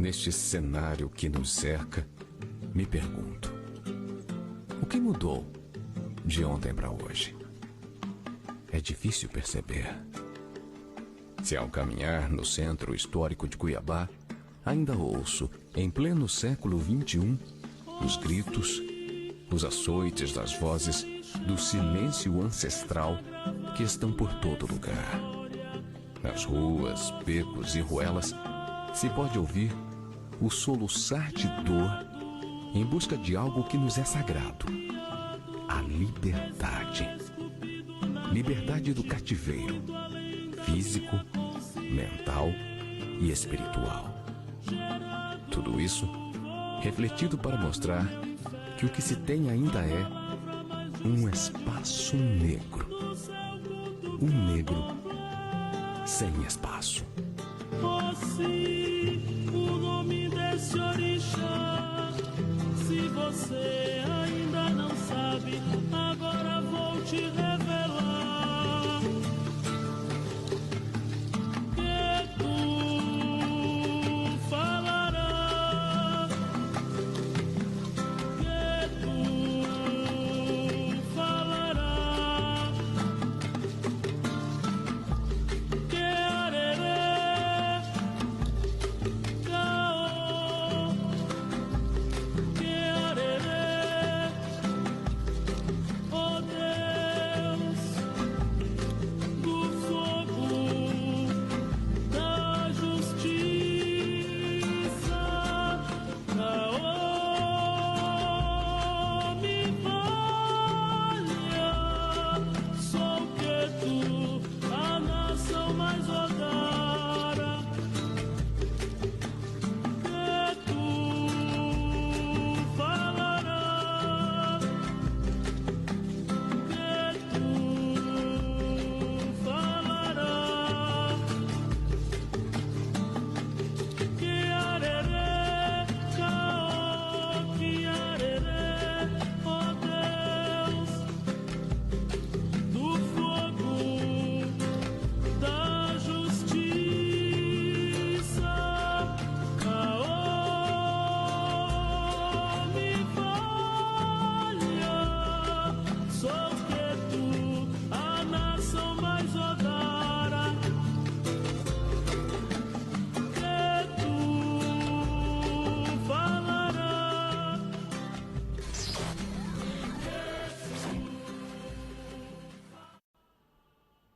neste cenário que nos cerca, me pergunto: o que mudou de ontem para hoje? É difícil perceber. Se ao caminhar no centro histórico de Cuiabá, ainda ouço, em pleno século XXI, os gritos, os açoites das vozes do silêncio ancestral que estão por todo lugar. Nas ruas, becos e ruelas, se pode ouvir o soluçar de dor em busca de algo que nos é sagrado: a liberdade. Liberdade do cativeiro, físico, mental e espiritual. Tudo isso refletido para mostrar que o que se tem ainda é um espaço negro. Um negro sem espaço. O nome desse orixá, se você ainda não sabe, agora vou te revelar. Que tu falarás, que tu falarás, que arerê, caô, que arerê, ó Deus do fogo, da justiça, caô, me valha, sou que tu, a nação mais odara, que tu falarás, que tu falarás, que arerê, caô, que arerê, ó Deus do fogo, da justiça, caô, me valha, sou que tu, a nação mais odara, que tu falarás.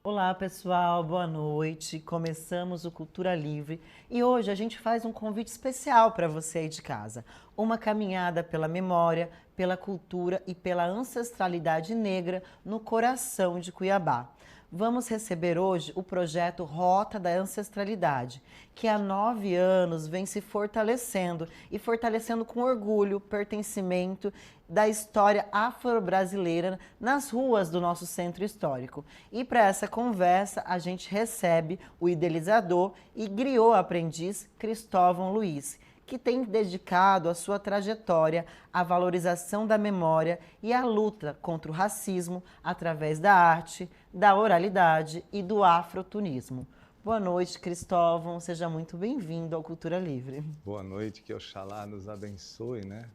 Olá pessoal, boa noite. Começamos o Cultura Livre e hoje a gente faz um convite especial para você aí de casa. Uma caminhada pela memória, pela cultura e pela ancestralidade negra no coração de Cuiabá. Vamos receber hoje o projeto Rota da Ancestralidade, que há 9 anos vem se fortalecendo e fortalecendo com orgulho, pertencimento da história afro-brasileira nas ruas do nosso centro histórico. E para essa conversa a gente recebe o idealizador e griot aprendiz Cristóvão Luiz, que tem dedicado a sua trajetória à valorização da memória e à luta contra o racismo através da arte, da oralidade e do afrotunismo. Boa noite, Cristóvão. Seja muito bem-vindo ao Cultura Livre. Boa noite, que Oxalá nos abençoe, né?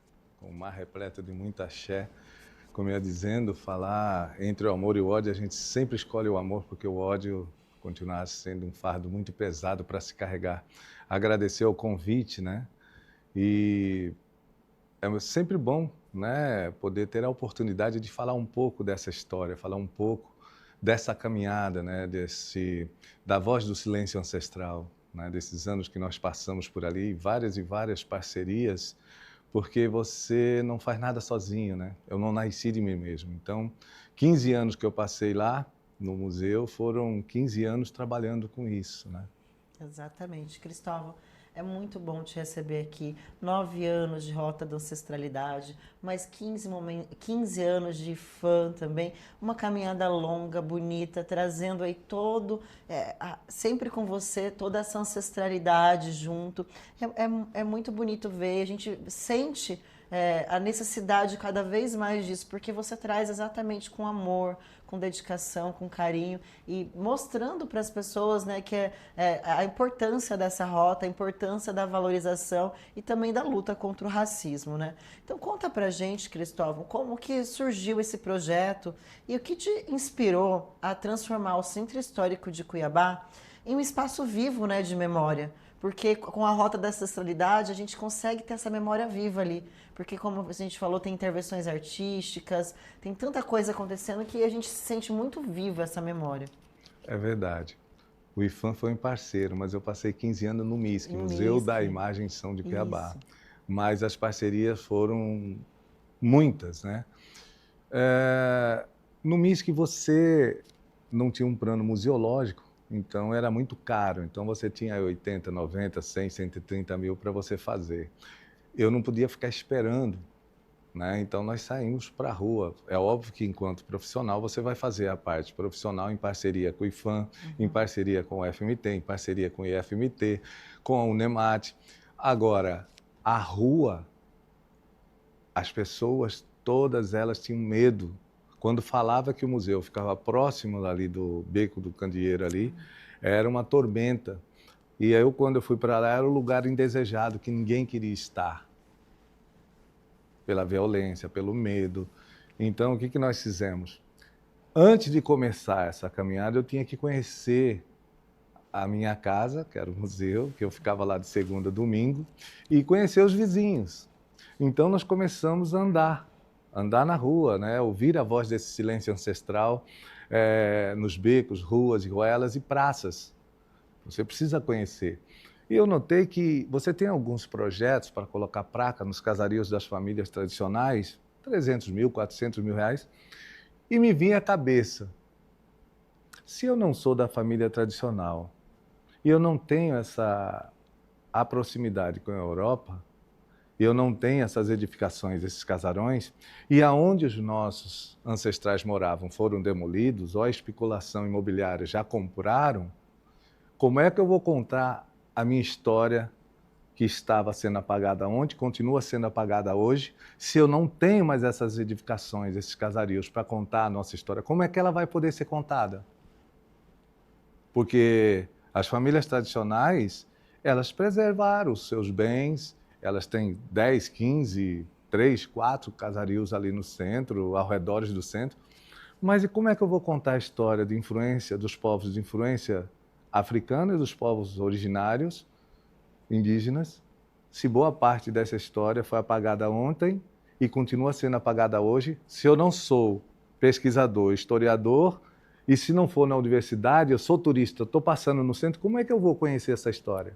Com um mar repleto de muita axé. Como eu ia dizendo, falar entre o amor e o ódio, a gente sempre escolhe o amor, porque o ódio continua sendo um fardo muito pesado para se carregar. Agradecer o convite, né? E é sempre bom, né, poder ter a oportunidade de falar um pouco dessa história, falar um pouco dessa caminhada, né, da voz do silêncio ancestral, né, desses anos que nós passamos por ali, várias e várias parcerias, porque você não faz nada sozinho, né? Eu não nasci de mim mesmo. Então, 15 anos que eu passei lá no museu foram 15 anos trabalhando com isso, né? Exatamente, Cristóvão. É muito bom te receber aqui. 9 anos de Rota da Ancestralidade, mais 15 anos de fã também. Uma caminhada longa, bonita, trazendo aí sempre com você, toda essa ancestralidade junto. É muito bonito ver, a gente sente a necessidade cada vez mais disso, porque você traz exatamente com amor, com dedicação, com carinho e mostrando para as pessoas, né, que a importância dessa rota, a importância da valorização e também da luta contra o racismo, né? Então conta pra gente, Cristóvão, como que surgiu esse projeto e o que te inspirou a transformar o Centro Histórico de Cuiabá em um espaço vivo, né, de memória. Porque com a Rota da Ancestralidade a gente consegue ter essa memória viva ali. Porque como a gente falou, tem intervenções artísticas, tem tanta coisa acontecendo que a gente se sente muito viva essa memória. É verdade. O IFAM foi um parceiro, mas eu passei 15 anos no MISC, No Museu MISC. da Imagem e Som de Cuiabá. Isso. Mas as parcerias foram muitas, né? No MISC você não tinha um plano museológico, então era muito caro. Então você tinha 80, 90, 100, 130 mil para você fazer. Eu não podia ficar esperando, né? Então nós saímos para a rua. É óbvio que enquanto profissional você vai fazer a parte profissional em parceria com o IFAM, em parceria com o FMT, em parceria com o IFMT, com a UNEMAT. Agora, a rua, as pessoas, todas elas tinham medo. Quando falava que o museu ficava próximo ali do Beco do Candeeiro ali, era uma tormenta. E eu, quando eu fui para lá, era um lugar indesejado, que ninguém queria estar. Pela violência, pelo medo. Então, o que nós fizemos? Antes de começar essa caminhada, eu tinha que conhecer a minha casa, que era o museu, que eu ficava lá de segunda a domingo, e conhecer os vizinhos. Então, nós começamos a andar na rua, né? Ouvir a voz desse silêncio ancestral nos becos, ruas, ruelas e praças. Você precisa conhecer. E eu notei que você tem alguns projetos para colocar placa nos casarios das famílias tradicionais, 300 mil, 400 mil reais, e me vinha à cabeça, se eu não sou da família tradicional e eu não tenho a proximidade com a Europa, e eu não tenho essas edificações, esses casarões, e aonde os nossos ancestrais moravam foram demolidos, ou a especulação imobiliária já compraram, como é que eu vou contar a minha história que estava sendo apagada ontem, continua sendo apagada hoje, se eu não tenho mais essas edificações, esses casarios para contar a nossa história? Como é que ela vai poder ser contada? Porque as famílias tradicionais, elas preservaram os seus bens, elas têm 10, 15, 3, 4 casarios ali no centro, ao redor do centro. Mas e como é que eu vou contar a história de influência dos povos de influência africana e dos povos originários, indígenas, se boa parte dessa história foi apagada ontem e continua sendo apagada hoje, se eu não sou pesquisador, historiador, e se não for na universidade, eu sou turista, estou passando no centro, como é que eu vou conhecer essa história?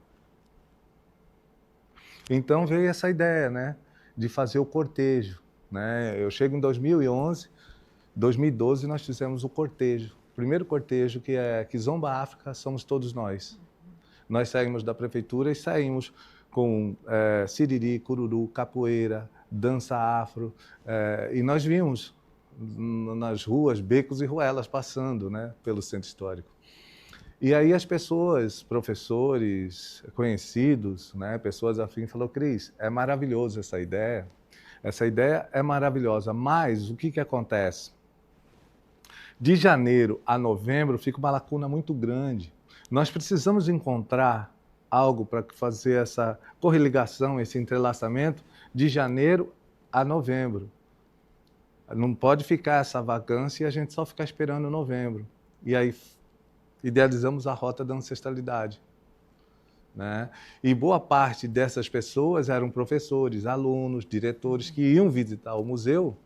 Então veio essa ideia, né, de fazer o cortejo, né? Eu chego em 2011, 2012 nós fizemos o cortejo. O primeiro cortejo que é Kizomba África, somos todos nós. Nós saímos da prefeitura e saímos com siriri, cururu, capoeira, dança afro, e nós vimos nas ruas, becos e ruelas passando, né, pelo centro histórico. E aí as pessoas, professores, conhecidos, né, pessoas afins, falaram: Cris, é maravilhoso essa ideia é maravilhosa, mas o que acontece? De janeiro a novembro fica uma lacuna muito grande. Nós precisamos encontrar algo para fazer essa correligação, esse entrelaçamento de janeiro a novembro. Não pode ficar essa vacância e a gente só ficar esperando novembro. E aí idealizamos a Rota da Ancestralidade, né? E boa parte dessas pessoas eram professores, alunos, diretores que iam visitar o museu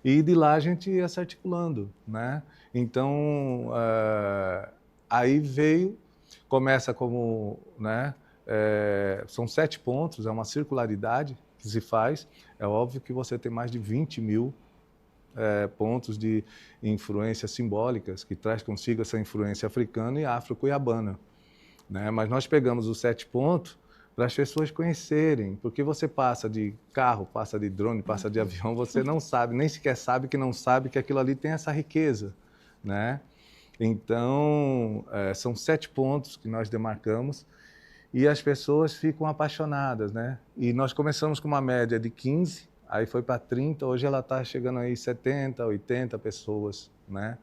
e de lá a gente ia se articulando, né? Então, aí começa como, né? São 7 pontos, é uma circularidade que se faz. É óbvio que você tem mais de 20 mil pontos de influências simbólicas, que traz consigo essa influência africana e afro-cuiabana, né? Mas nós pegamos os 7 pontos para as pessoas conhecerem, porque você passa de carro, passa de drone, passa de avião, você não sabe, nem sequer sabe que aquilo ali tem essa riqueza, né? Então, são 7 pontos que nós demarcamos e as pessoas ficam apaixonadas, né? E nós começamos com uma média de 15 aí foi para 30, hoje ela está chegando aí 70, 80 pessoas, né?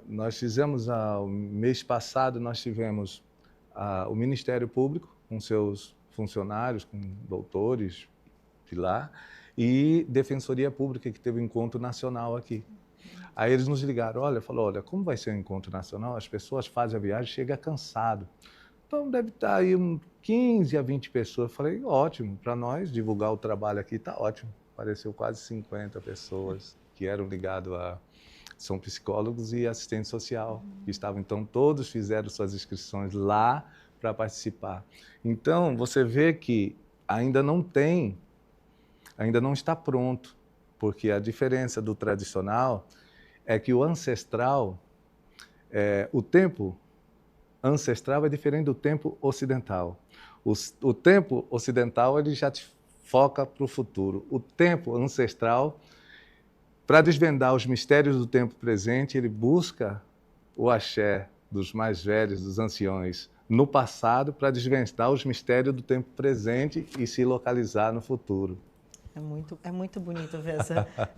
Nós fizemos, o mês passado, nós tivemos o Ministério Público, com seus funcionários, com doutores de lá, e Defensoria Pública, que teve um encontro nacional aqui. Aí eles nos ligaram, olha, como vai ser um encontro nacional? As pessoas fazem a viagem, chega cansado. Então deve estar aí 15 a 20 pessoas. Eu falei, ótimo, para nós divulgar o trabalho aqui está ótimo. Apareceu quase 50 pessoas que eram ligados são psicólogos e assistente social, que estavam, então todos fizeram suas inscrições lá para participar. Então você vê que ainda não está pronto, porque a diferença do tradicional é que o ancestral, o tempo ancestral é diferente do tempo ocidental. O tempo ocidental ele já te foca para o futuro. O tempo ancestral, para desvendar os mistérios do tempo presente, ele busca o axé dos mais velhos, dos anciões, no passado, para desvendar os mistérios do tempo presente e se localizar no futuro. É muito bonito ver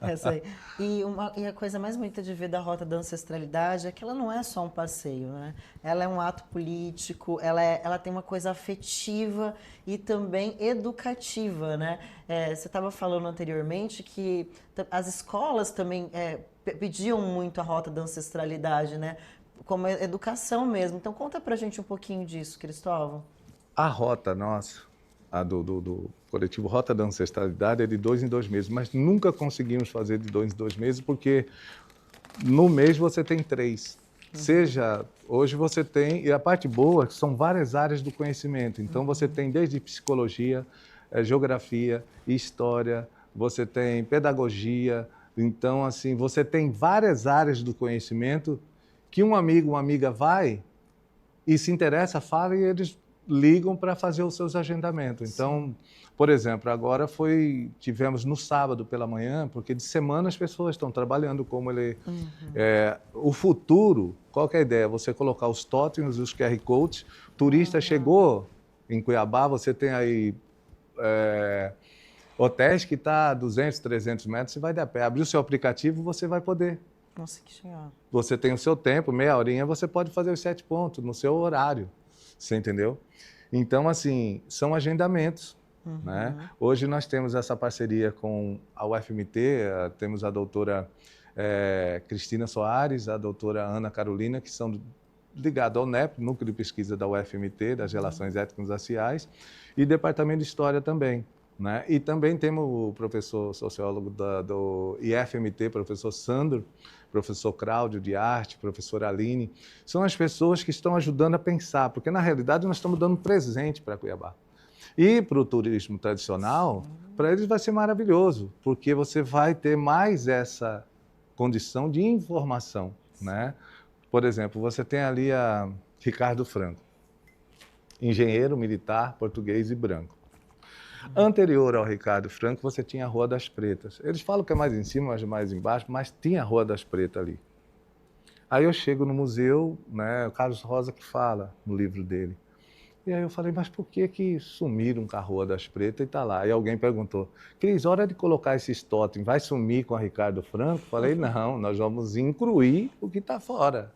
essa aí. E a coisa mais bonita de ver da Rota da Ancestralidade é que ela não é só um passeio, né? Ela é um ato político, ela tem uma coisa afetiva e também educativa, né? Você estava falando anteriormente que as escolas também pediam muito a Rota da Ancestralidade, né? Como educação mesmo. Então conta pra gente um pouquinho disso, Cristóvão. A rota nossa, do coletivo Rota da Ancestralidade, é de 2 em 2 meses, mas nunca conseguimos fazer de 2 em 2 meses, porque no mês você tem 3. Hoje você tem, e a parte boa, são várias áreas do conhecimento. Então você tem desde psicologia, geografia, história, você tem pedagogia. Então, assim, você tem várias áreas do conhecimento que um amigo, uma amiga vai e se interessa, fala e eles ligam para fazer os seus agendamentos. Então, por exemplo, agora tivemos no sábado pela manhã, porque de semana as pessoas estão trabalhando como o futuro, qual que é a ideia? Você colocar os totens, os QR Codes, turista chegou em Cuiabá, você tem aí hotéis que está a 200, 300 metros, você vai de a pé. Abrir o seu aplicativo, você vai poder. Nossa, que legal. Você tem o seu tempo, meia horinha, você pode fazer os 7 pontos no seu horário. Você entendeu? Então, assim, são agendamentos. Né? Hoje nós temos essa parceria com a UFMT, temos a doutora Cristina Soares, a doutora Ana Carolina, que são ligados ao NEP, Núcleo de Pesquisa da UFMT, das Relações Étnicas Raciais, e Departamento de História também. Né? E também temos o professor sociólogo do IFMT, professor Sandro, professor Cláudio de Arte, professor Aline. São as pessoas que estão ajudando a pensar, porque na realidade nós estamos dando presente para Cuiabá. E para o turismo tradicional, para eles vai ser maravilhoso, porque você vai ter mais essa condição de informação. Né? Por exemplo, você tem ali a Ricardo Franco, engenheiro militar, português e branco. Anterior ao Ricardo Franco, você tinha a Rua das Pretas. Eles falam que é mais em cima, mas mais embaixo, mas tinha a Rua das Pretas ali. Aí eu chego no museu, né, o Carlos Rosa que fala no livro dele. E aí eu falei, mas por que sumiram com a Rua das Pretas e está lá? Aí alguém perguntou, Cris, hora de colocar esses totens, vai sumir com a Ricardo Franco? Falei, não, nós vamos incluir o que está fora,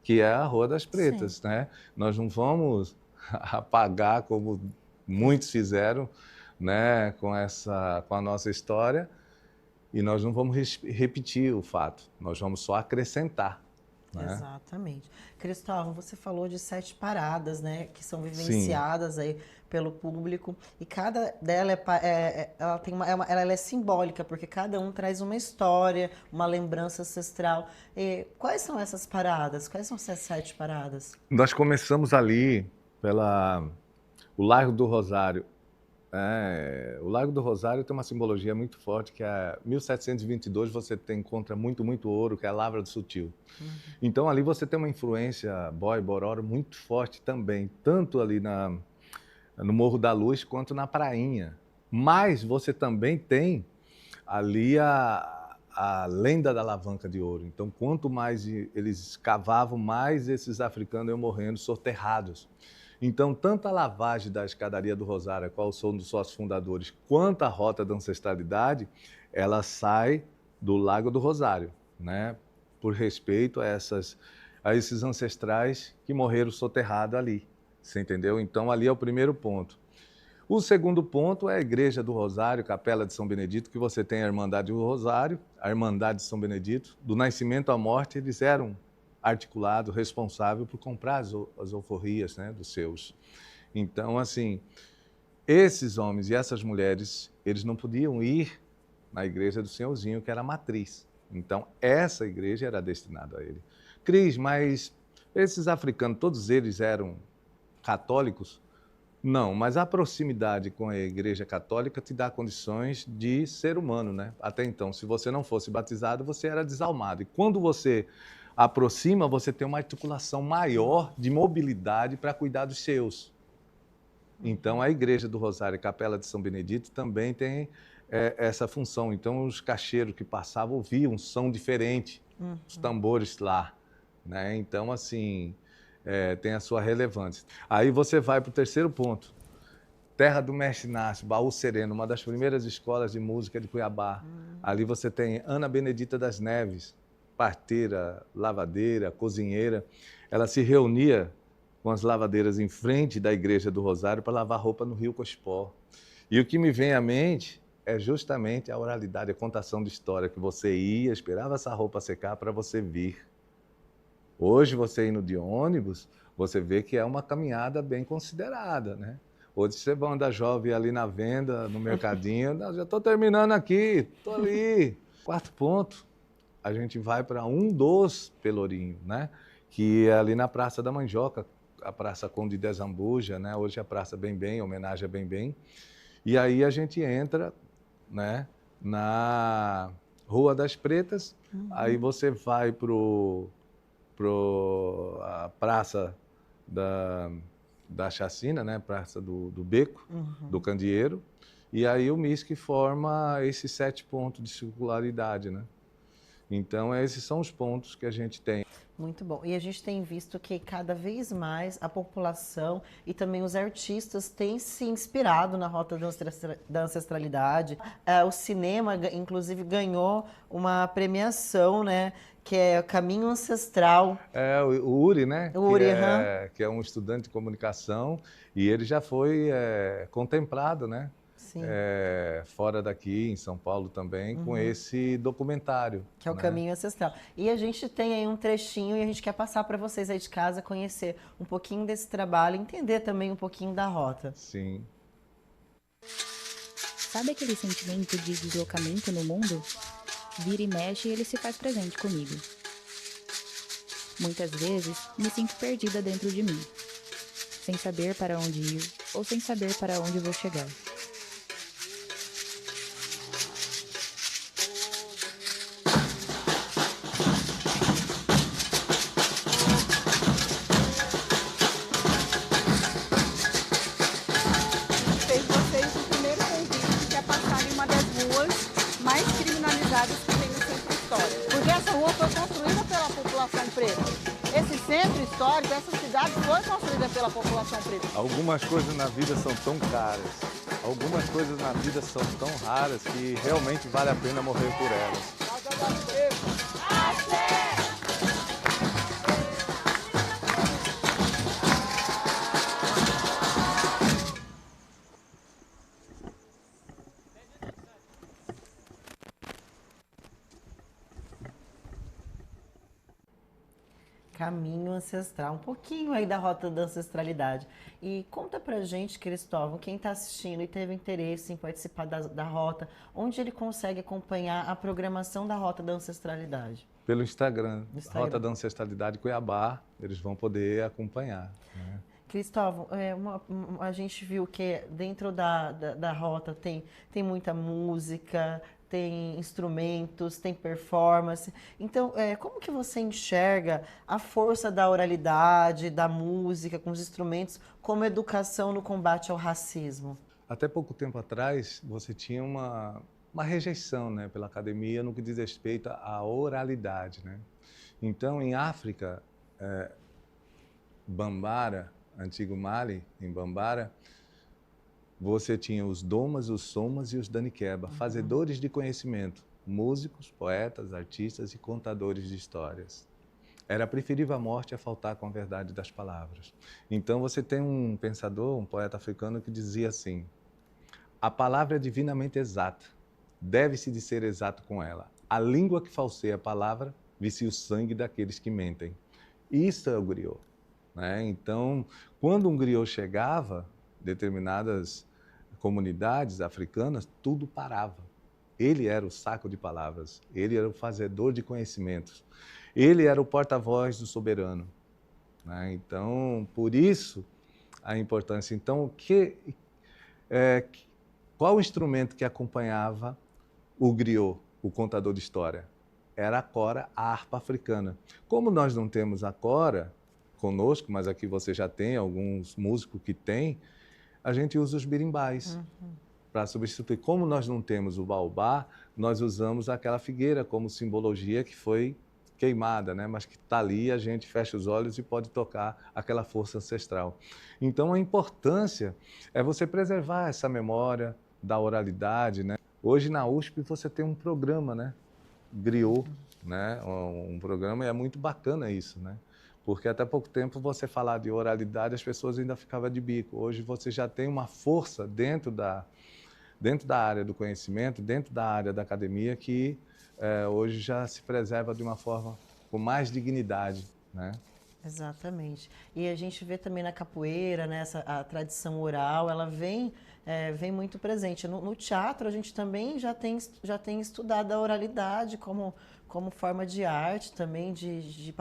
que é a Rua das Pretas. Né? Nós não vamos apagar como muitos fizeram, né, com a nossa história, e nós não vamos repetir o fato, nós vamos só acrescentar. Né? Exatamente. Cristóvão, você falou de 7 paradas, né, que são vivenciadas aí pelo público, e cada dela ela é simbólica, porque cada um traz uma história, uma lembrança ancestral. E quais são essas paradas? Quais são essas 7 paradas? Nós começamos ali o Largo do Rosário. O Largo do Rosário tem uma simbologia muito forte, que é 1722 você encontra muito ouro, que é a Lavra do Sutil. Então ali você tem uma influência Boi-Bororo muito forte também, tanto ali no Morro da Luz quanto na Prainha. Mas você também tem ali a lenda da alavanca de ouro. Então quanto mais eles cavavam, mais esses africanos iam morrendo soterrados. Então, tanto a lavagem da escadaria do Rosário, a qual sou um dos sócios fundadores, quanto a Rota da Ancestralidade, ela sai do Lago do Rosário, né? Por respeito a esses ancestrais que morreram soterrados ali, você entendeu? Então, ali é o primeiro ponto. O segundo ponto é a Igreja do Rosário, Capela de São Benedito, que você tem a Irmandade do Rosário, a Irmandade de São Benedito. Do nascimento à morte, eles eram articulados, responsáveis por comprar as alforrias, né, dos seus. Então, assim, esses homens e essas mulheres, eles não podiam ir na Igreja do Senhorzinho, que era a matriz. Então, essa igreja era destinada a ele. Cris, mas esses africanos, todos eles eram católicos? Não, mas a proximidade com a Igreja Católica te dá condições de ser humano, né? Até então, se você não fosse batizado, você era desalmado. E quando você aproxima, você tem uma articulação maior de mobilidade para cuidar dos seus. Então, a Igreja do Rosário e Capela de São Benedito também tem essa função. Então, os cacheiros que passavam ouviam um som diferente, os tambores lá, né? Então, assim, tem a sua relevância. Aí você vai para o terceiro ponto. Terra do Mestre Inácio, Baú Sereno, uma das primeiras escolas de música de Cuiabá. Ali você tem Ana Benedita das Neves, parteira, lavadeira, cozinheira. Ela se reunia com as lavadeiras em frente da Igreja do Rosário para lavar roupa no Rio Cospó. E o que me vem à mente é justamente a oralidade, a contação de história, que você ia, esperava essa roupa secar para você vir. Hoje, você indo de ônibus, você vê que é uma caminhada bem considerada, né? Hoje você vai andar jovem ali na venda, no mercadinho, não, já estou terminando aqui, estou ali. Quarto ponto, a gente vai para um dos Pelourinhos, né? Que é ali na Praça da Mandioca, a Praça Conde de Zambuja, né? Hoje é a Praça Bem Bem, homenagem a Bem Bem. E aí a gente entra, né, na Rua das Pretas, aí você vai para a Praça da Chacina, né, Praça do Beco, do Candeeiro, e aí o MISC forma esses 7 pontos de circularidade, né? Então, esses são os pontos que a gente tem. Muito bom. E a gente tem visto que cada vez mais a população e também os artistas têm se inspirado na Rota da Ancestralidade. O cinema, inclusive, ganhou uma premiação, né? Que é Caminho Ancestral. O Uri, né? O Uri, que é um estudante de comunicação e ele já foi contemplado, né? Sim. Fora daqui, em São Paulo também, com esse documentário. Que é o Caminho Ancestral. E a gente tem aí um trechinho e a gente quer passar para vocês aí de casa conhecer um pouquinho desse trabalho, entender também um pouquinho da rota. Sim. Sabe aquele sentimento de deslocamento no mundo? Vira e mexe e ele se faz presente comigo. Muitas vezes me sinto perdida dentro de mim, sem saber para onde ir ou sem saber para onde vou chegar. Fez vocês o primeiro convite, que é passar em uma das ruas mais criminalizadas que tem no centro histórico. Porque essa rua foi construída pela população preta. Esse centro histórico, essa cidade foi construída pela população preta. Algumas coisas na vida são tão caras, algumas coisas na vida são tão raras que realmente vale a pena morrer por elas. Caminho Ancestral, um pouquinho aí da Rota da Ancestralidade. E conta pra gente, Cristóvão, quem está assistindo e teve interesse em participar da Rota, onde ele consegue acompanhar a programação da Rota da Ancestralidade? Pelo Instagram, Rota da Ancestralidade Cuiabá, eles vão poder acompanhar, né? Cristóvão, a gente viu que dentro da rota tem muita música, tem instrumentos, tem performance. Então, como que você enxerga a força da oralidade, da música, com os instrumentos, como educação no combate ao racismo? Até pouco tempo atrás, você tinha uma rejeição, né, pela academia no que diz respeito à oralidade, né? Então, em África, Bambara antigo Mali, em Bambara, você tinha os domas, os somas e os daniqueba, fazedores de conhecimento, músicos, poetas, artistas e contadores de histórias. Era preferível a morte a faltar com a verdade das palavras. Então você tem um pensador, um poeta africano que dizia assim: a palavra é divinamente exata, deve-se de ser exato com ela. A língua que falseia a palavra vicia o sangue daqueles que mentem. Isso é o griot, né? Então, quando um griot chegava, determinadas comunidades africanas, tudo parava. Ele era o saco de palavras, ele era o fazedor de conhecimentos, ele era o porta-voz do soberano, né? Então, por isso, a importância. Então, qual o instrumento que acompanhava o griot, o contador de história? Era a cora, a harpa africana. Como nós não temos a cora conosco, mas aqui você já tem alguns músicos que têm, a gente usa os birimbais para substituir. Como nós não temos o baobá, nós usamos aquela figueira como simbologia que foi queimada, né? Mas que está ali, a gente fecha os olhos e pode tocar aquela força ancestral. Então, a importância é você preservar essa memória da oralidade, né? Hoje, na USP, você tem um programa, né? Griot, né? Um programa, e é muito bacana isso, né? Porque até pouco tempo você falar de oralidade, as pessoas ainda ficavam de bico. Hoje você já tem uma força dentro da área do conhecimento, dentro da área da academia, que hoje já se preserva de uma forma com mais dignidade, né? Exatamente. E a gente vê também na capoeira, né, a tradição oral, ela vem muito presente. No teatro, a gente também já tem estudado a oralidade como forma de arte também, de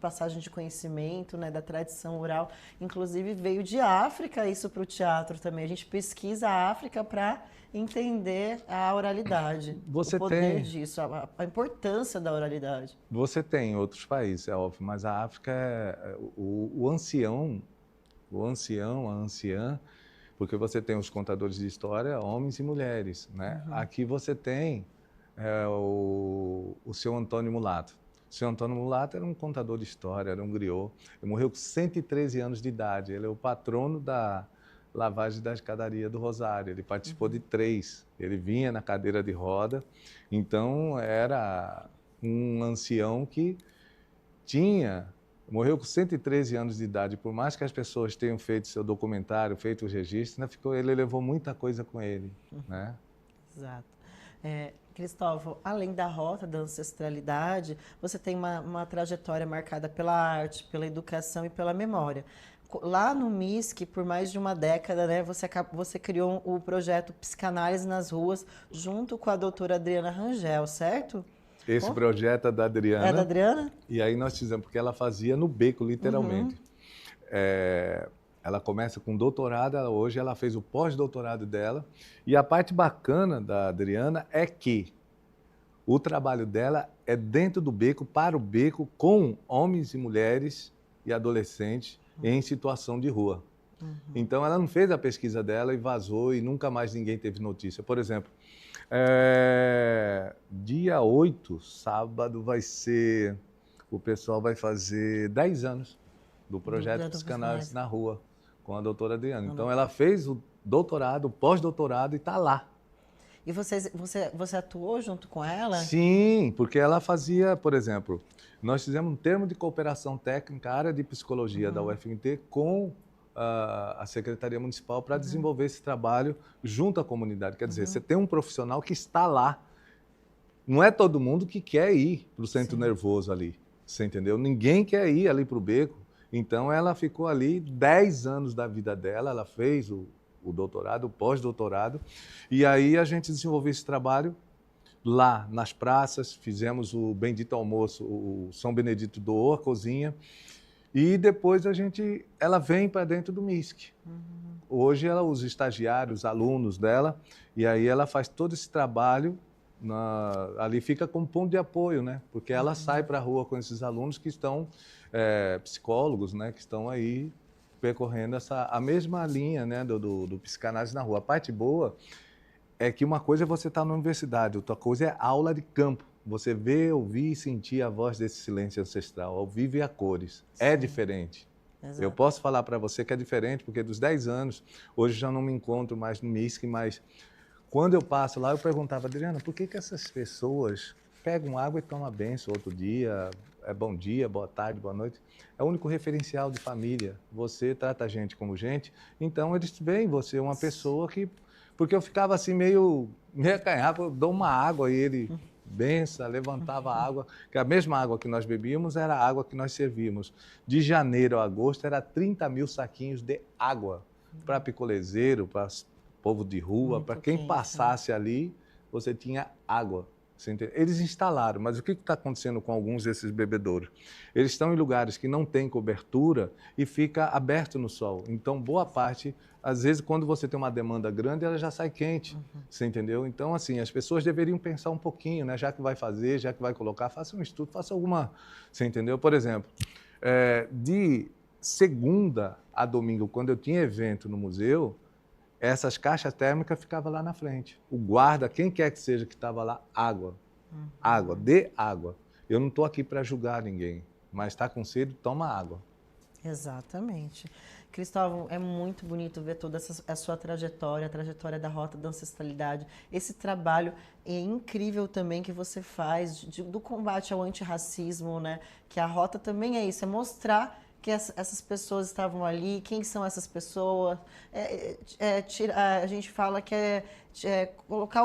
passagem de conhecimento, né, da tradição oral. Inclusive, veio de África isso para o teatro também. A gente pesquisa a África para entender a oralidade, Você o poder tem disso, a importância da oralidade. Você tem em outros países, é óbvio, mas a África o ancião, a anciã, porque você tem os contadores de história, homens e mulheres, né? Aqui você tem o seu Antônio Mulato. O seu Antônio Mulato era um contador de história, era um griot. Ele morreu com 113 anos de idade. Ele é o patrono da lavagem da escadaria do Rosário. Ele participou de 3. Ele vinha na cadeira de roda. Então, era um ancião que morreu com 113 anos de idade. Por mais que as pessoas tenham feito seu documentário, feito os registros, ele levou muita coisa com ele, né? Exato. Cristóvão, além da rota da ancestralidade, você tem uma trajetória marcada pela arte, pela educação e pela memória. Lá no MISC, por mais de uma década, né, você criou o projeto Psicanálise nas Ruas, junto com a doutora Adriana Rangel, certo? Esse projeto é da Adriana. É da Adriana? E aí nós fizemos, porque ela fazia no beco, literalmente. Ela começa com doutorado, hoje ela fez o pós-doutorado dela. E a parte bacana da Adriana é que o trabalho dela é dentro do beco, para o beco, com homens e mulheres e adolescentes em situação de rua. Então, ela não fez a pesquisa dela e vazou e nunca mais ninguém teve notícia. Por exemplo, dia 8, sábado, o pessoal vai fazer 10 anos do projeto Psicanálise na Rua, com a doutora Adriana. Então, ela fez o doutorado, o pós-doutorado e está lá. E você atuou junto com ela? Sim, porque ela fazia, por exemplo, nós fizemos um termo de cooperação técnica, área de psicologia da UFMT, com a Secretaria Municipal para desenvolver esse trabalho junto à comunidade. Quer dizer, você tem um profissional que está lá. Não é todo mundo que quer ir para o centro nervoso ali, você entendeu? Ninguém quer ir ali para o beco. Então, ela ficou ali 10 anos da vida dela, ela fez o doutorado, o pós-doutorado, e aí a gente desenvolveu esse trabalho lá nas praças, fizemos o Bendito Almoço, o São Benedito doou a cozinha, e depois ela vem para dentro do MISC. Hoje ela usa estagiários, alunos dela, e aí ela faz todo esse trabalho, ali fica como ponto de apoio, né? Porque ela sai para a rua com esses alunos que estão psicólogos, né? Que estão aí percorrendo a mesma linha, né? do psicanálise na rua. A parte boa é que uma coisa é você estar na universidade, outra coisa é aula de campo. Você vê, ouvir e sentir a voz desse silêncio ancestral, ao vivo e a cores. É diferente. Exato. Eu posso falar para você que é diferente, porque dos 10 anos, hoje já não me encontro mais no MISC, mas quando eu passo lá, eu perguntava, Adriana, por que essas pessoas pegam água e tomam a benção outro dia, é bom dia, boa tarde, boa noite? É o único referencial de família. Você trata a gente como gente, então eles veem você uma pessoa que... Porque eu ficava assim meio acanhado, eu dou uma água e ele... benção, levantava a água, que a mesma água que nós bebíamos era a água que nós servíamos. De janeiro a agosto era 30 mil saquinhos de água para picolezeiro, para povo de rua, Muito para quem quente, passasse ali, você tinha água. Você entende? Eles instalaram, mas o que está acontecendo com alguns desses bebedouros? Eles estão em lugares que não tem cobertura e fica aberto no sol. Então, boa parte, às vezes, quando você tem uma demanda grande, ela já sai quente. Você entendeu? Então, assim, as pessoas deveriam pensar um pouquinho, né? Já que vai fazer, já que vai colocar, faça um estudo, faça alguma... Você entendeu? Por exemplo, de segunda a domingo, quando eu tinha evento no museu, essas caixas térmicas ficavam lá na frente. O guarda, quem quer que seja que estava lá, água. Água, dê água. Eu não estou aqui para julgar ninguém, mas está com sede, toma água. Exatamente. Cristóvão, é muito bonito ver toda a sua trajetória, a trajetória da Rota da Ancestralidade. Esse trabalho é incrível também que você faz do combate ao antirracismo, né? Que a Rota também é isso, é mostrar que essas pessoas estavam ali, quem são essas pessoas. A gente fala que colocar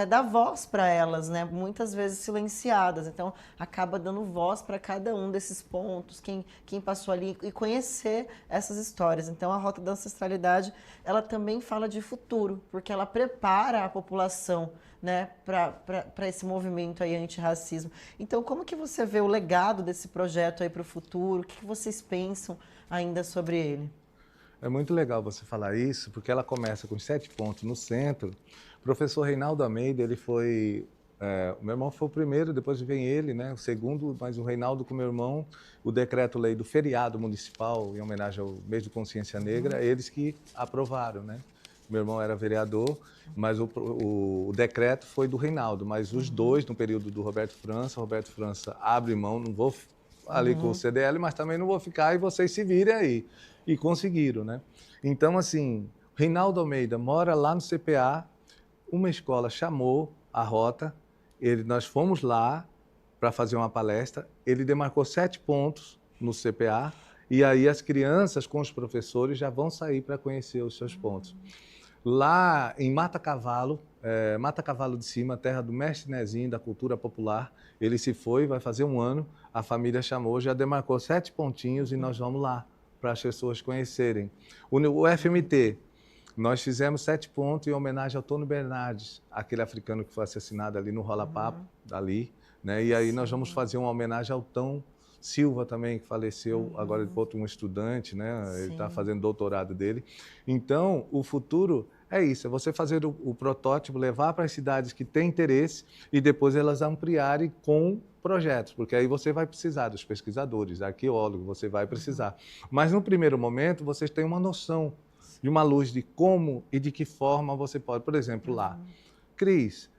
dar voz para elas, né? Muitas vezes silenciadas. Então, acaba dando voz para cada um desses pontos, quem passou ali, e conhecer essas histórias. Então, a Rota da Ancestralidade, ela também fala de futuro, porque ela prepara a população, né, para esse movimento aí antirracismo. Então, como que você vê o legado desse projeto aí para o futuro? O que vocês pensam ainda sobre ele? É muito legal você falar isso, porque ela começa com 7 pontos no centro. O professor Reinaldo Almeida, ele foi... o meu irmão foi o primeiro, depois vem ele, né, o segundo, mas o Reinaldo com o meu irmão, o decreto-lei do feriado municipal, em homenagem ao mês de consciência negra, eles que aprovaram, né? Meu irmão era vereador, mas o decreto foi do Reinaldo, mas os dois, no período do Roberto França abre mão, não vou ali com o CDL, mas também não vou ficar e vocês se virem aí. E conseguiram, né? Então, assim, Reinaldo Almeida mora lá no CPA, uma escola chamou a Rota, nós fomos lá para fazer uma palestra, ele demarcou 7 pontos no CPA, e aí as crianças com os professores já vão sair para conhecer os seus pontos. Lá em Mata Cavalo de Cima, terra do mestre Nezinho, da cultura popular, ele se foi, vai fazer 1 ano, a família chamou, já demarcou 7 pontinhos e nós vamos lá para as pessoas conhecerem. O FMT, nós fizemos 7 pontos em homenagem ao Tony Bernardes, aquele africano que foi assassinado ali no Rola Papo, ali, né? E aí nós vamos fazer uma homenagem ao Tão Silva também, que faleceu, agora ele foi um estudante, né? Ele está fazendo doutorado dele. Então, o futuro é isso, é você fazer o protótipo, levar para as cidades que têm interesse e depois elas ampliarem com projetos, porque aí você vai precisar dos pesquisadores, arqueólogos, você vai precisar. Mas no primeiro momento, vocês têm uma noção de uma luz de como e de que forma você pode, por exemplo, lá. Cris,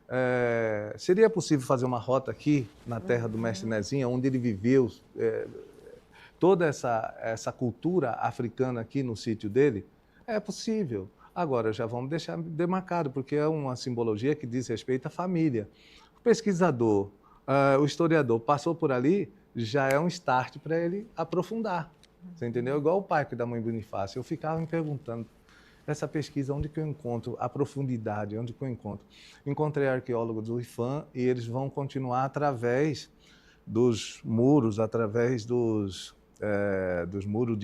seria possível fazer uma rota aqui na terra do mestre Nezinho, onde ele viveu, toda essa cultura africana aqui no sítio dele? É possível. Agora, já vamos deixar demarcado, porque é uma simbologia que diz respeito à família. O pesquisador, o historiador passou por ali, já é um start para ele aprofundar. Você entendeu? Igual o Parque da Mãe Bonifácio. Eu ficava me perguntando, essa pesquisa, onde que eu encontro a profundidade, onde que eu encontro? Encontrei arqueólogos do IFAM e eles vão continuar através dos muros, através dos muros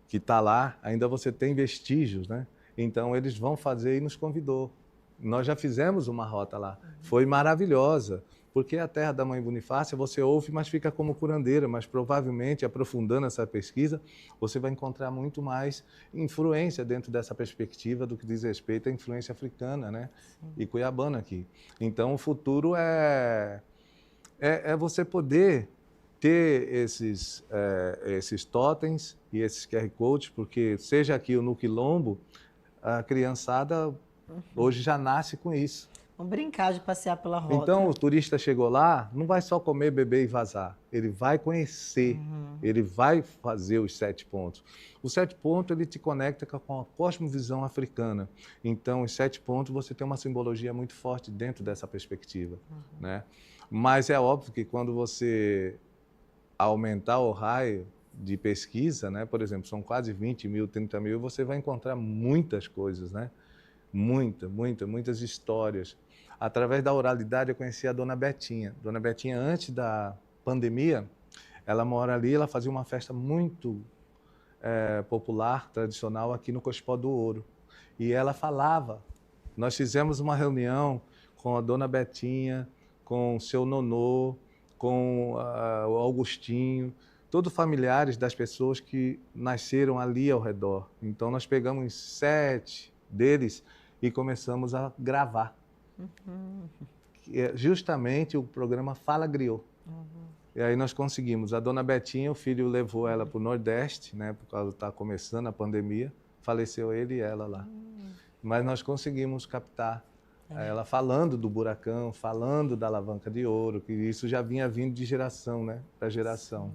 que está lá, ainda você tem vestígios, né? Então eles vão fazer e nos convidou. Nós já fizemos uma rota lá, foi maravilhosa, porque a terra da Mãe Bonifácia você ouve, mas fica como curandeira, mas provavelmente aprofundando essa pesquisa, você vai encontrar muito mais influência dentro dessa perspectiva do que diz respeito à influência africana, né? E cuiabana aqui. Então o futuro é você poder ter esses totens e esses QR Codes, porque seja aqui ou no Quilombo, a criançada hoje já nasce com isso. Vamos brincar de passear pela rota. Então, o turista chegou lá, não vai só comer, beber e vazar. Ele vai conhecer, ele vai fazer os 7 pontos. Os 7 pontos, ele te conecta com a cosmovisão africana. Então, os 7 pontos, você tem uma simbologia muito forte dentro dessa perspectiva, né? Mas é óbvio que quando você aumentar o raio de pesquisa, né? Por exemplo, são quase 20 mil, 30 mil, você vai encontrar muitas coisas, né? Muitas histórias. Através da oralidade, eu conheci a Dona Betinha. Dona Betinha, antes da pandemia, ela mora ali, ela fazia uma festa muito popular, tradicional, aqui no Cospó do Ouro. E ela falava. Nós fizemos uma reunião com a Dona Betinha, com o seu Nonô, com o Augustinho, todos familiares das pessoas que nasceram ali ao redor. Então, nós pegamos 7 deles e começamos a gravar. Justamente o programa Fala Griot. E aí nós conseguimos. A Dona Betinha, o filho levou ela para o Nordeste, né, por causa de estar começando a pandemia. Faleceu ele e ela lá. Mas nós conseguimos captar ela falando do buracão, falando da alavanca de ouro, que isso já vinha vindo de geração, né, para geração.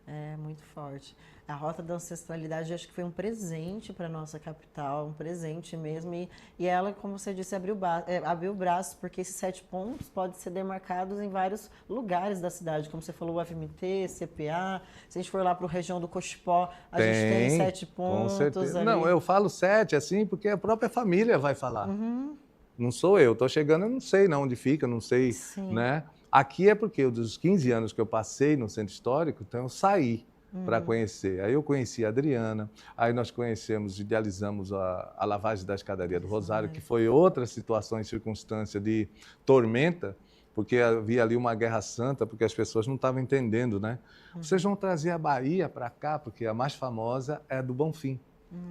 É muito forte. A Rota da Ancestralidade, acho que foi um presente para a nossa capital, um presente mesmo. E ela, como você disse, abriu o braço, porque esses 7 pontos podem ser demarcados em vários lugares da cidade. Como você falou, o FMT, CPA. Se a gente for lá para a região do Cochipó, a gente tem 7 pontos. Com certeza. Ali. Não, eu falo 7 assim, porque a própria família vai falar. Não sou eu, estou chegando, eu não sei onde fica, não sei, né? Aqui é porque dos 15 anos que eu passei no Centro Histórico, então eu saí para conhecer. Aí eu conheci a Adriana, aí nós conhecemos, idealizamos a lavagem da escadaria do Rosário, que foi outra situação e circunstância de tormenta, porque havia ali uma guerra santa, porque as pessoas não estavam entendendo, né? Vocês vão trazer a Bahia para cá, porque a mais famosa é a do Bonfim,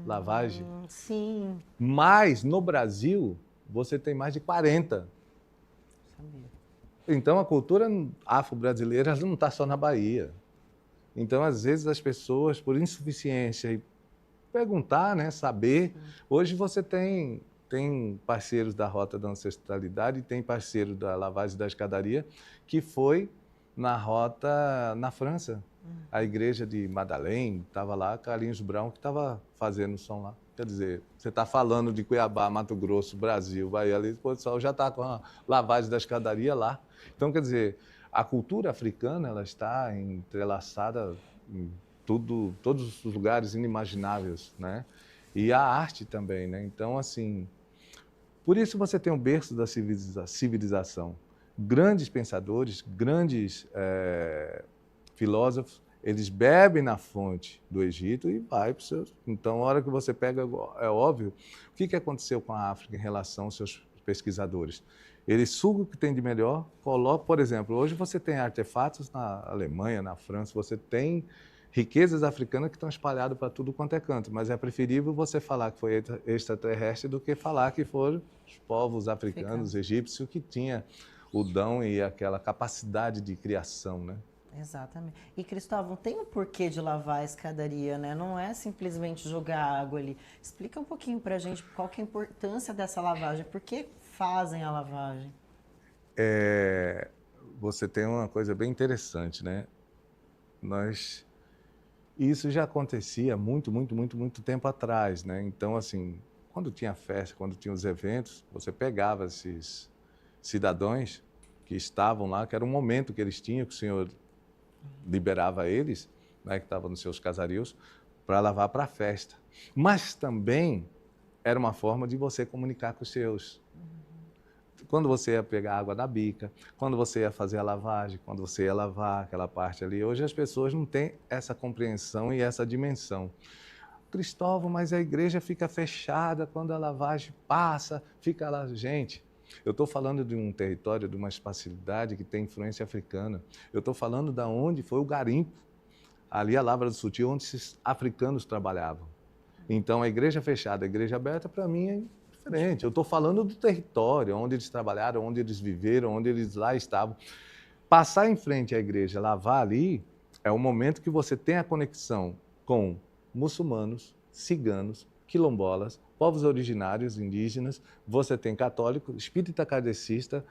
lavagem. Sim. Mas no Brasil, você tem mais de 40. Sabia. Então, a cultura afro-brasileira não está só na Bahia. Então, às vezes, as pessoas, por insuficiência e perguntar, né, saber... Hoje você tem parceiros da Rota da Ancestralidade, tem parceiro da Lavagem da Escadaria, que foi na rota na França. A igreja de Madeleine estava lá, Carlinhos Brown, que estava fazendo o som lá. Quer dizer, você está falando de Cuiabá, Mato Grosso, Brasil, Bahia, ali, o pessoal já está com a lavagem da escadaria lá. Então, quer dizer, a cultura africana ela está entrelaçada em todos os lugares inimagináveis, né? E a arte também, né? Então, assim, por isso você tem o berço da civilização. Grandes pensadores, grandes filósofos, eles bebem na fonte do Egito e vai para os seus... Então, a hora que você pega, é óbvio, o que aconteceu com a África em relação aos seus pesquisadores? Eles sugam o que tem de melhor, colocam, por exemplo, hoje você tem artefatos na Alemanha, na França, você tem riquezas africanas que estão espalhadas para tudo quanto é canto, mas é preferível você falar que foi extraterrestre do que falar que foram os povos africanos, egípcios, que tinham o dom e aquela capacidade de criação, né? Exatamente. E, Cristóvão, tem um porquê de lavar a escadaria, né? Não é simplesmente jogar água ali. Explica um pouquinho pra gente qual que é a importância dessa lavagem. Por que fazem a lavagem? Você tem uma coisa bem interessante, né? Isso já acontecia muito tempo atrás, né? Então, assim, quando tinha festa, quando tinha os eventos, você pegava esses cidadãos que estavam lá, que era um momento que eles tinham, que o Senhor liberava eles, né, que estavam nos seus casarios, para lavar para a festa. Mas também era uma forma de você comunicar com os seus. Quando você ia pegar água da bica, quando você ia fazer a lavagem, quando você ia lavar aquela parte ali. Hoje as pessoas não têm essa compreensão e essa dimensão. Cristóvão, mas a igreja fica fechada quando a lavagem passa, fica lá. Gente, eu estou falando de um território, de uma espacialidade que tem influência africana. Eu estou falando de onde foi o garimpo, ali a Lavra do Sutil, onde esses africanos trabalhavam. Então, a igreja fechada, a igreja aberta, para mim, é diferente. Eu estou falando do território, onde eles trabalharam, onde eles viveram, onde eles lá estavam. Passar em frente à igreja, lavar ali, é o momento que você tem a conexão com muçulmanos, ciganos, quilombolas, povos originários, indígenas, você tem católico, espírita kardecista,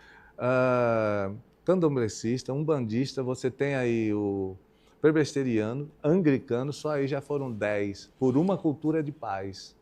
candomblecista, umbandista, você tem aí o presbiteriano, anglicano, só aí já foram 10, por uma cultura de paz.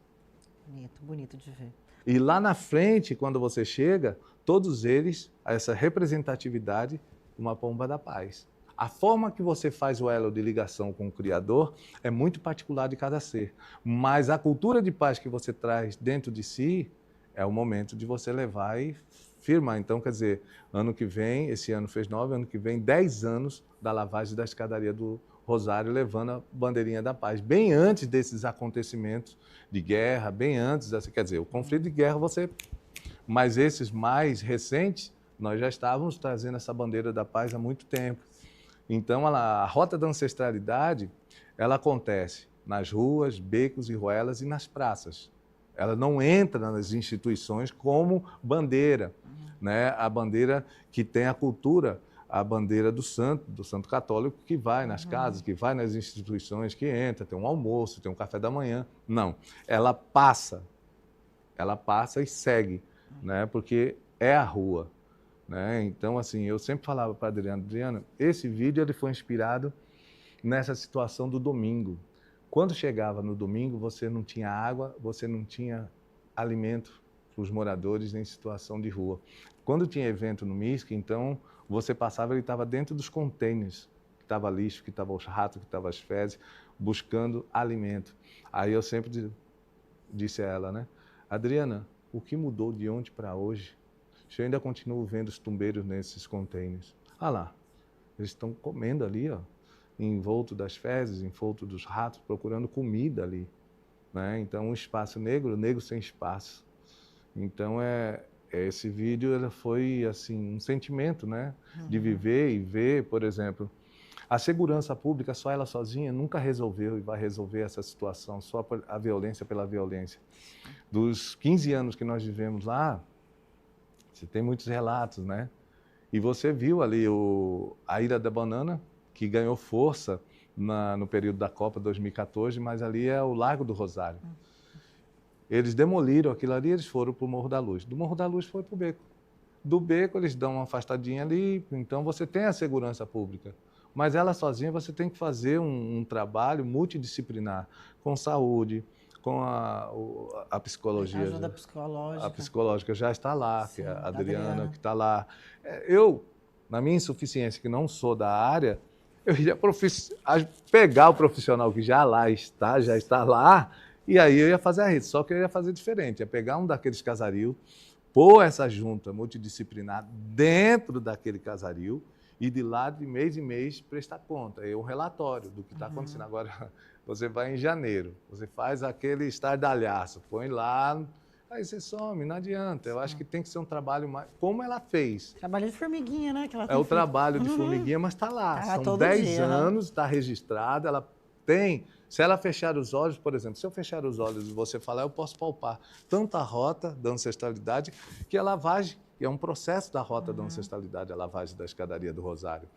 Bonito, bonito de ver. E lá na frente, quando você chega, todos eles, essa representatividade, uma pomba da paz. A forma que você faz o elo de ligação com o Criador é muito particular de cada ser. Mas a cultura de paz que você traz dentro de si é o momento de você levar e firmar. Então, quer dizer, ano que vem, esse ano fez 9, ano que vem, 10 anos da lavagem da escadaria do Rosário, levando a bandeirinha da paz. Bem antes desses acontecimentos de guerra, bem antes, quer dizer, o conflito de guerra você... Mas esses mais recentes, nós já estávamos trazendo essa bandeira da paz há muito tempo. Então, a rota da ancestralidade, ela acontece nas ruas, becos e ruelas e nas praças. Ela não entra nas instituições como bandeira, né? A bandeira que tem a cultura, a bandeira do santo católico, que vai nas casas, que vai nas instituições, que entra, tem um almoço, tem um café da manhã. Não, ela passa e segue, né? Porque é a rua. Né? Então, assim, eu sempre falava para a Adriana, esse vídeo ele foi inspirado nessa situação do domingo. Quando chegava no domingo, você não tinha água, você não tinha alimento para os moradores em situação de rua. Quando tinha evento no MISC, então, você passava, ele estava dentro dos containers, que estava lixo, que estava os ratos, que estava as fezes, buscando alimento. Aí eu sempre disse a ela, né? Adriana, o que mudou de ontem para hoje? Eu ainda continuo vendo os tumbeiros nesses containers. Ah lá, eles estão comendo ali, ó, envolto das fezes, envolto dos ratos, procurando comida ali. Né? Então, um espaço negro, negro sem espaço. Então, esse vídeo ele foi assim, um sentimento, né? De viver e ver, por exemplo, a segurança pública, só ela sozinha, nunca resolveu e vai resolver essa situação, só a violência pela violência. Dos 15 anos que nós vivemos lá, você tem muitos relatos, né? E você viu ali a Ilha da Banana, que ganhou força no período da Copa 2014, mas ali é o Largo do Rosário. Eles demoliram aquilo ali, eles foram para o Morro da Luz. Do Morro da Luz foi para o Beco. Do Beco eles dão uma afastadinha ali, então você tem a segurança pública. Mas ela sozinha você tem que fazer um trabalho multidisciplinar, com saúde, com a psicologia. Ajuda psicológica. A psicológica já está lá, Sim, que é a Adriana. Adriana que está lá. Eu, na minha insuficiência, que não sou da área, eu ia pegar o profissional que já está lá, e aí eu ia fazer a rede, só que eu ia fazer diferente, ia pegar um daqueles casaril, pôr essa junta multidisciplinar dentro daquele casaril, e de lá, de mês em mês, prestar conta. É um relatório do que está acontecendo. Agora, você vai em janeiro, você faz aquele estardalhaço, põe lá, aí você some, não adianta. Eu acho que tem que ser um trabalho mais... Como ela fez. Trabalho de formiguinha, né? Que ela É tem o feito. trabalho de formiguinha, mas está lá. Tá São todo 10 dia, anos, está registrada, ela tem... Se ela fechar os olhos, por exemplo, se eu fechar os olhos e você falar, eu posso palpar tanto a rota da ancestralidade que a lavagem, que é um processo da rota da ancestralidade, a lavagem da escadaria do Rosário.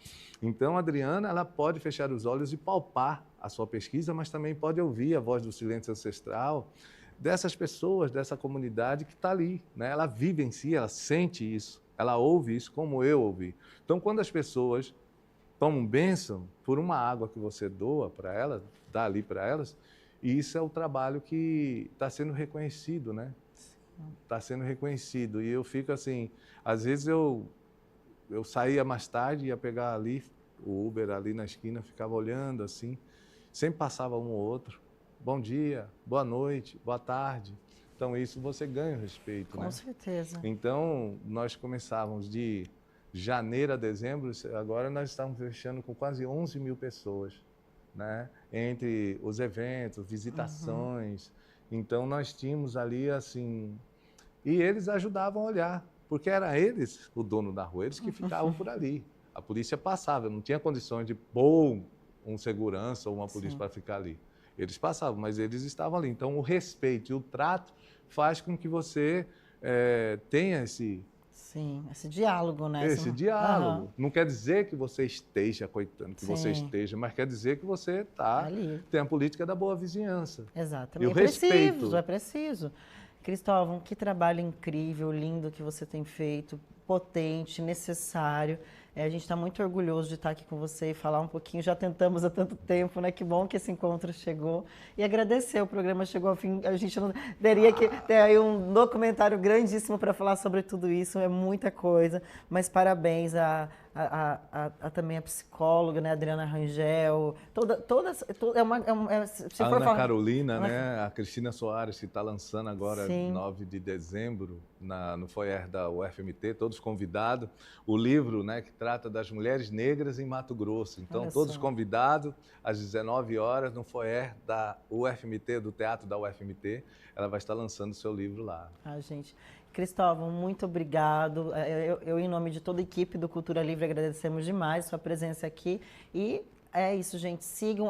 Então, a Adriana, ela pode fechar os olhos e palpar a sua pesquisa, mas também pode ouvir a voz do silêncio ancestral dessas pessoas, dessa comunidade que está ali. Né? Ela vive em si, ela sente isso, ela ouve isso como eu ouvi. Então, quando as pessoas tomam bênção por uma água que você doa para elas, dá ali para elas, e isso é o trabalho que está sendo reconhecido, né? Está sendo reconhecido. E eu fico assim, às vezes eu saía mais tarde, ia pegar ali, o Uber ali na esquina, ficava olhando assim, sempre passava um ou outro. Bom dia, boa noite, boa tarde. Então isso você ganha o respeito, né? Com certeza. Então nós começávamos de janeiro a dezembro, agora nós estamos fechando com quase 11 mil pessoas, né? Entre os eventos, visitações. Então nós tínhamos ali assim... E eles ajudavam a olhar, porque era eles, o dono da rua, eles que ficavam por ali. A polícia passava, não tinha condições de pôr um segurança ou uma polícia para ficar ali. Eles passavam, mas eles estavam ali. Então o respeito e o trato faz com que você tenha esse... Sim, esse diálogo, né? Esse diálogo. Não quer dizer que você esteja coitando, que você Sim. esteja, mas quer dizer que você Ali. tem a política da boa vizinhança. Exatamente. E o respeito. É preciso. Cristóvão, que trabalho incrível, lindo que você tem feito, potente, necessário. A gente está muito orgulhoso de estar aqui com você e falar um pouquinho. Já tentamos há tanto tempo, né? Que bom que esse encontro chegou. E agradecer, o programa chegou ao fim. A gente não teria que ter aí um documentário grandíssimo para falar sobre tudo isso, é muita coisa. Mas parabéns também a psicóloga, né? Adriana Rangel. Se A for Ana falar- Carolina, né? A Cristina Soares, que está lançando agora, Sim. 9 de dezembro, no foyer da UFMT, todos convidados. O livro, né, que trata das mulheres negras em Mato Grosso. Então, Olha todos só. convidados, às 19 horas, no foyer da UFMT, do Teatro da UFMT. Ela vai estar lançando o seu livro lá. Gente. Cristóvão, muito obrigado. Eu, em nome de toda a equipe do Cultura Livre, agradecemos demais sua presença aqui. E é isso, gente. Sigam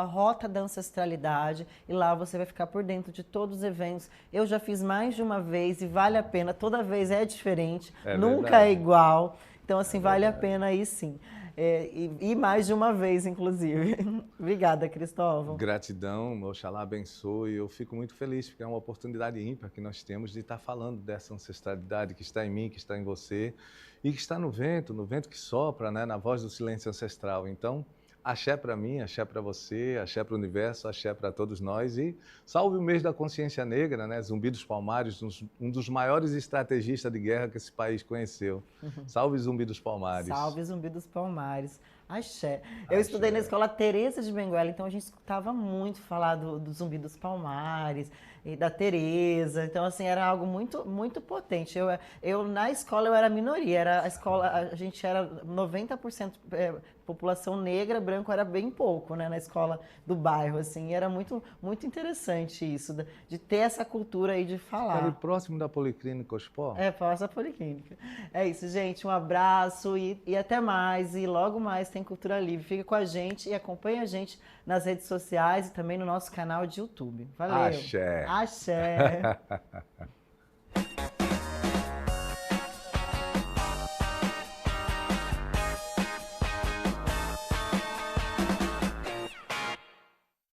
@Rota da Ancestralidade e lá você vai ficar por dentro de todos os eventos. Eu já fiz mais de uma vez e vale a pena. Toda vez é diferente, É nunca verdade. é igual. Então, assim, vale a verdade. pena aí sim. E mais de uma vez, inclusive. Obrigada, Cristóvão. Gratidão, Oxalá abençoe. Eu fico muito feliz, porque é uma oportunidade ímpar que nós temos de estar falando dessa ancestralidade que está em mim, que está em você e que está no vento que sopra, né, na voz do silêncio ancestral. Então, axé para mim, axé para você, axé para o universo, axé para todos nós e salve o mês da consciência negra, né? Zumbi dos Palmares, um dos maiores estrategistas de guerra que esse país conheceu. Salve Zumbi dos Palmares. Salve Zumbi dos Palmares. Axé. Eu estudei na escola Teresa de Benguela, então a gente escutava muito falar do Zumbi dos Palmares e da Teresa. Então, assim, era algo muito, muito potente. Na escola eu era minoria, a gente era 90% população negra, branco era bem pouco, né, na escola do bairro, assim. E era muito, muito interessante isso, de ter essa cultura aí de falar. Ali próximo da Policlínica Ospó? Passa a Policlínica. É isso, gente. Um abraço e até mais. E logo mais tem Cultura Livre. Fica com a gente e acompanhe a gente nas redes sociais e também no nosso canal de YouTube. Valeu. Axé. Axé.